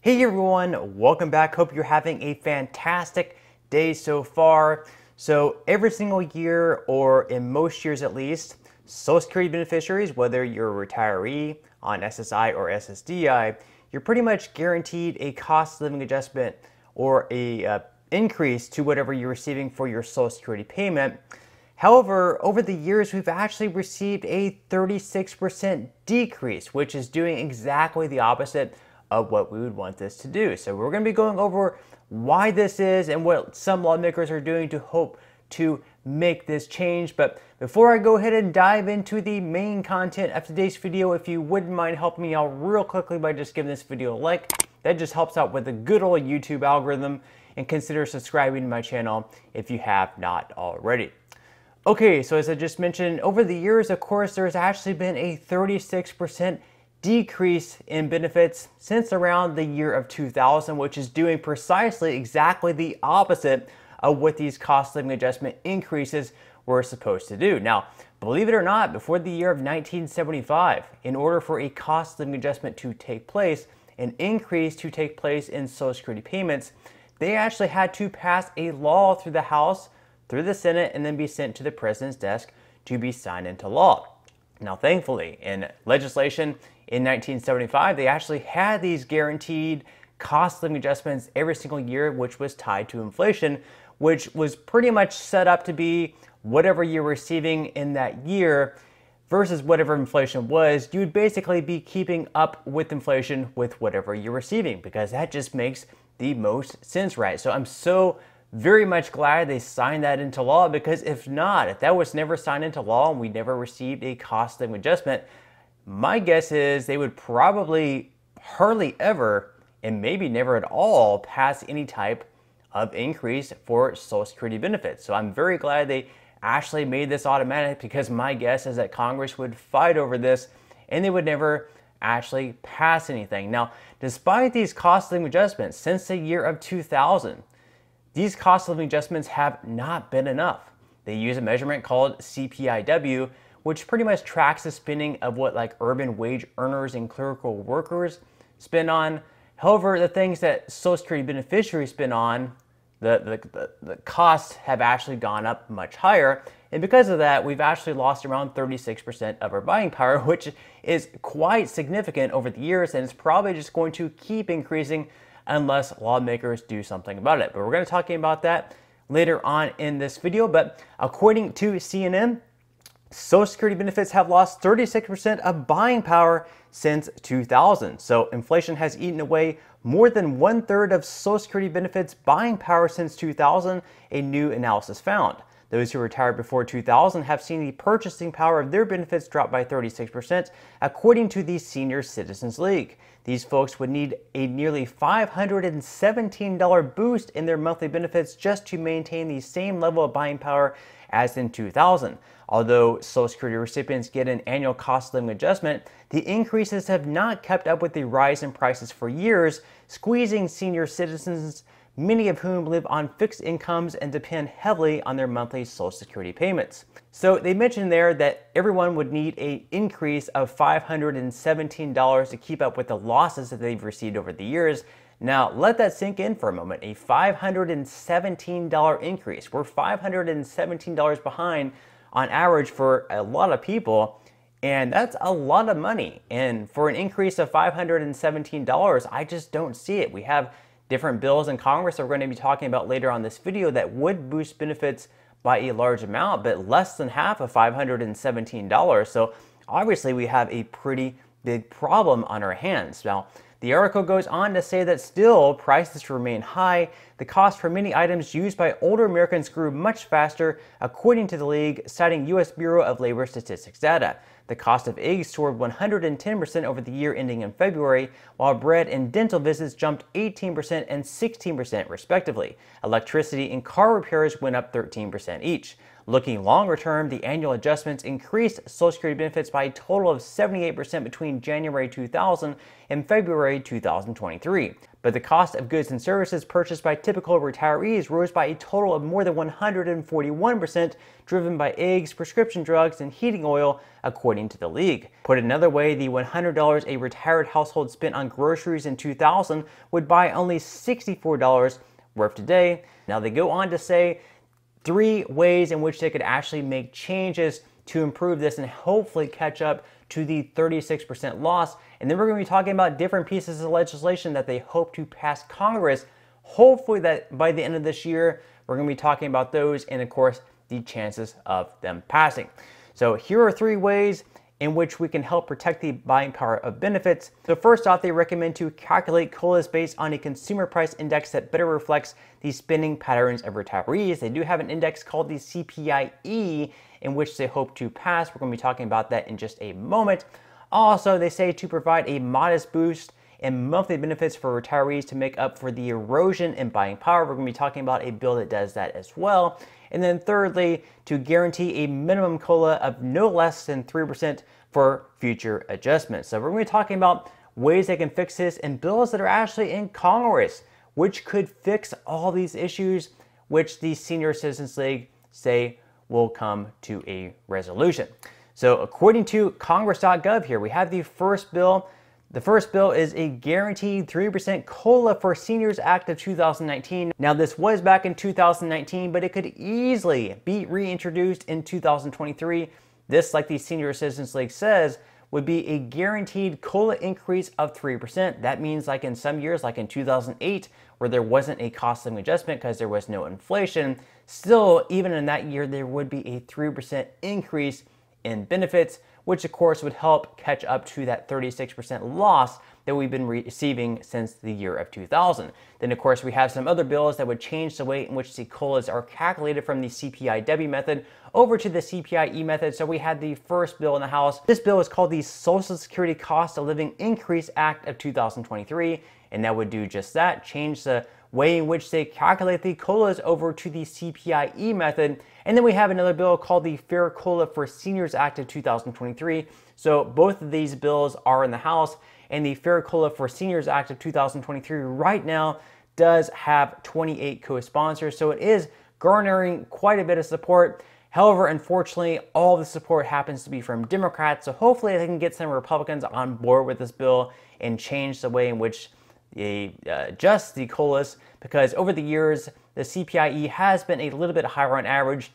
Hey everyone, welcome back. Hope you're having a fantastic day so far. So every single year, or in most years at least, Social Security beneficiaries, whether you're a retiree on SSI or SSDI, you're pretty much guaranteed a cost of living adjustment or a increase to whatever you're receiving for your Social Security payment. However, over the years, we've actually received a 36% decrease, which is doing exactly the opposite of what we would want this to do. So we're going to be going over why this is and what some lawmakers are doing to hope to make this change. But before I go ahead and dive into the main content of today's video, if you wouldn't mind helping me out real quickly by just giving this video a like, that just helps out with the good old YouTube algorithm, and consider subscribing to my channel if you have not already. Okay, so as I just mentioned, over the years, of course, there's actually been a 36% decrease in benefits since around the year of 2000, which is doing precisely exactly the opposite of what these cost living adjustment increases were supposed to do. Now, believe it or not, before the year of 1975, in order for a cost living adjustment to take place, an increase to take place in Social Security payments, they actually had to pass a law through the House, through the Senate, and then be sent to the President's desk to be signed into law. Now, thankfully, in legislation in 1975, they actually had these guaranteed cost living adjustments every single year, which was tied to inflation, which was pretty much set up to be whatever you're receiving in that year versus whatever inflation was. You'd basically be keeping up with inflation with whatever you're receiving, because that just makes the most sense, right? So I'm so very much glad they signed that into law, because if that was never signed into law and we never received a cost living adjustment, my guess is they would probably hardly ever, and maybe never at all, pass any type of increase for Social Security benefits. So I'm very glad they actually made this automatic, because my guess is that Congress would fight over this and they would never actually pass anything. Now, despite these cost living adjustments since the year of 2000, these cost of living adjustments have not been enough. They use a measurement called CPIW, which pretty much tracks the spending of what like urban wage earners and clerical workers spend on. However, the things that Social Security beneficiaries spend on, the costs have actually gone up much higher. And because of that, we've actually lost around 36% of our buying power, which is quite significant over the years, and it's probably just going to keep increasing unless lawmakers do something about it. But we're going to be talking about that later on in this video. But according to CNN, Social Security benefits have lost 36% of buying power since 2000. So inflation has eaten away more than 1/3 of Social Security benefits buying power since 2000, a new analysis found. Those who retired before 2000 have seen the purchasing power of their benefits drop by 36%, according to the Senior Citizens League. These folks would need a nearly $517 boost in their monthly benefits just to maintain the same level of buying power as in 2000. Although Social Security recipients get an annual cost living adjustment, the increases have not kept up with the rise in prices for years, squeezing senior citizens, many of whom live on fixed incomes and depend heavily on their monthly Social Security payments. So they mentioned there that everyone would need an increase of $517 to keep up with the losses that they've received over the years. Now, let that sink in for a moment. A $517 increase. We're $517 behind on average for a lot of people, and that's a lot of money. And for an increase of $517, I just don't see it. We have different bills in Congress that we're going to be talking about later on this video that would boost benefits by a large amount, but less than half of $517. So obviously we have a pretty big problem on our hands. Now, the article goes on to say that still prices remain high. The cost for many items used by older Americans grew much faster, according to the League, citing U.S. Bureau of Labor Statistics data. The cost of eggs soared 110% over the year ending in February, while bread and dental visits jumped 18% and 16% respectively. Electricity and car repairs went up 13% each. Looking longer term, the annual adjustments increased Social Security benefits by a total of 78% between January 2000 and February 2023. But the cost of goods and services purchased by typical retirees rose by a total of more than 141%, driven by eggs, prescription drugs, and heating oil, according to the league. Put another way, the $100 a retired household spent on groceries in 2000 would buy only $64 worth today. Now they go on to say 3 ways in which they could actually make changes to improve this and hopefully catch up to the 36% loss. And then we're going to be talking about different pieces of legislation that they hope to pass Congress. Hopefully that by the end of this year, we're going to be talking about those and of course the chances of them passing. So here are 3 ways in which we can help protect the buying power of benefits. So first off, they recommend to calculate COLAs based on a consumer price index that better reflects the spending patterns of retirees. They do have an index called the CPIE in which they hope to pass. We're going to be talking about that in just a moment. Also, they say to provide a modest boost in monthly benefits for retirees to make up for the erosion in buying power. We're going to be talking about a bill that does that as well. And then thirdly, to guarantee a minimum COLA of no less than 3% for future adjustments. So we're going to be talking about ways they can fix this and bills that are actually in Congress, which could fix all these issues, which the Senior Citizens League say will come to a resolution. So according to Congress.gov here, we have the first bill. The first bill is a guaranteed 3% COLA for Seniors Act of 2019. Now this was back in 2019, but it could easily be reintroduced in 2023. This, like the Senior Citizens League says, would be a guaranteed COLA increase of 3%. That means like in some years, like in 2008, where there wasn't a cost of living adjustment because there was no inflation, still, even in that year, there would be a 3% increase in benefits, which of course would help catch up to that 36% loss that we've been receiving since the year of 2000. Then of course we have some other bills that would change the way in which the COLAs are calculated from the CPIW method over to the CPIE method. So we had the first bill in the House. This bill is called the Social Security Cost of Living Increase Act of 2023, and that would do just that, change the way in which they calculate the COLAs over to the CPIE method. And then we have another bill called the Fair COLA for Seniors Act of 2023. So both of these bills are in the House, and the Fair COLA for Seniors Act of 2023 right now does have 28 co-sponsors, so it is garnering quite a bit of support. However, unfortunately, all the support happens to be from Democrats, so hopefully they can get some Republicans on board with this bill and change the way in which they adjust the COLAs, because over the years, the CPIE has been a little bit higher on average,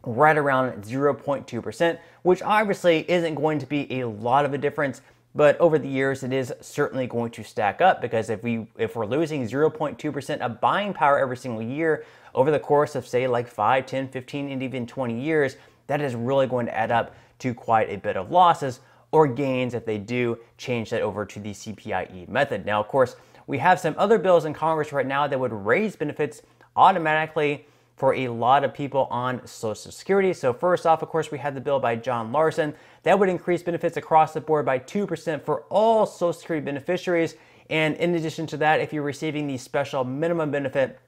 right around 0.2%, which obviously isn't going to be a lot of a difference, but over the years, it is certainly going to stack up, because if we're losing 0.2% of buying power every single year over the course of, say, like 5, 10, 15, and even 20 years, that is really going to add up to quite a bit of losses or gains if they do change that over to the CPIE method. Now, of course, we have some other bills in Congress right now that would raise benefits automatically for a lot of people on Social Security. So first off, of course, we had the bill by John Larson that would increase benefits across the board by 2% for all Social Security beneficiaries. And in addition to that, if you're receiving the special minimum benefit,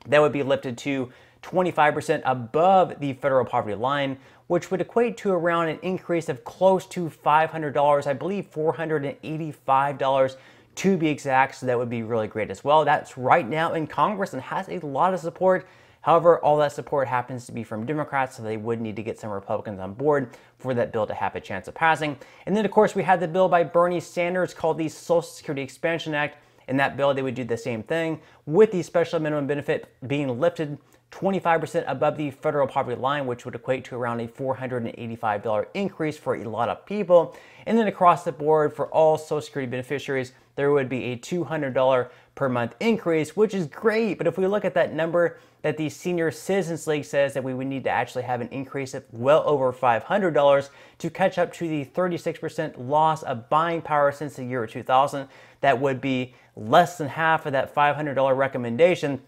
that would be lifted to 25% above the federal poverty line, which would equate to around an increase of close to $500, I believe $485 to be exact, so that would be really great as well. That's right now in Congress and has a lot of support. However, all that support happens to be from Democrats, so they would need to get some Republicans on board for that bill to have a chance of passing. And then, of course, we had the bill by Bernie Sanders called the Social Security Expansion Act. In that bill, they would do the same thing, with the special minimum benefit being lifted 25% above the federal poverty line, which would equate to around a $485 increase for a lot of people. And then across the board for all Social Security beneficiaries, there would be a $200 per month increase, which is great. But if we look at that number that the Senior Citizens League says that we would need to actually have an increase of well over $500 to catch up to the 36% loss of buying power since the year 2000, that would be less than half of that $500 recommendation.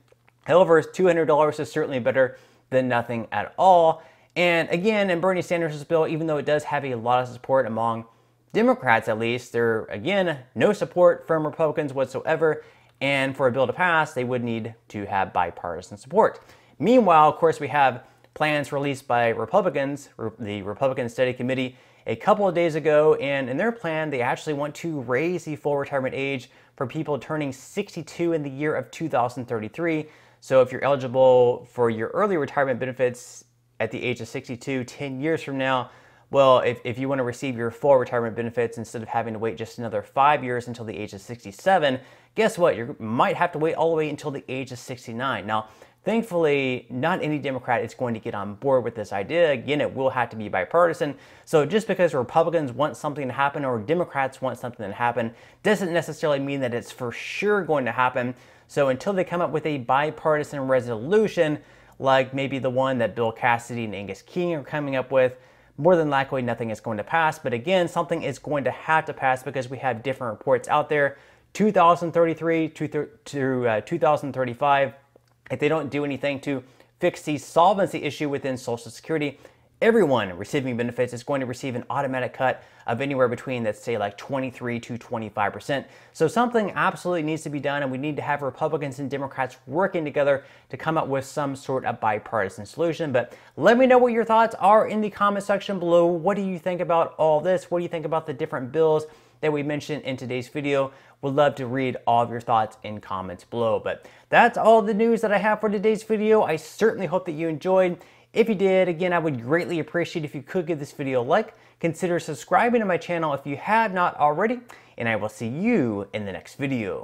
However, $200 is certainly better than nothing at all. And again, in Bernie Sanders' bill, even though it does have a lot of support among Democrats at least, there, again, no support from Republicans whatsoever. And for a bill to pass, they would need to have bipartisan support. Meanwhile, of course, we have plans released by Republicans, the Republican Study Committee, a couple of days ago, and in their plan, they actually want to raise the full retirement age for people turning 62 in the year of 2033. So if you're eligible for your early retirement benefits at the age of 62, 10 years from now, well, if you want to receive your full retirement benefits instead of having to wait just another 5 years until the age of 67, guess what? You might have to wait all the way until the age of 69. Now, thankfully, not any Democrat is going to get on board with this idea. Again, it will have to be bipartisan. So just because Republicans want something to happen or Democrats want something to happen doesn't necessarily mean that it's for sure going to happen. So until they come up with a bipartisan resolution, like maybe the one that Bill Cassidy and Angus King are coming up with, more than likely nothing is going to pass. But again, something is going to have to pass because we have different reports out there. 2033 to 2035, if they don't do anything to fix the solvency issue within Social Security, everyone receiving benefits is going to receive an automatic cut of anywhere between, let's say, like 23 to 25%. So something absolutely needs to be done, and we need to have Republicans and Democrats working together to come up with some sort of bipartisan solution. But let me know what your thoughts are in the comment section below. What do you think about all this? What do you think about the different bills that we mentioned in today's video? Would love to read all of your thoughts in comments below. But that's all the news that I have for today's video. I certainly hope that you enjoyed. If you did, again, I would greatly appreciate if you could give this video a like. Consider subscribing to my channel if you have not already, and I will see you in the next video.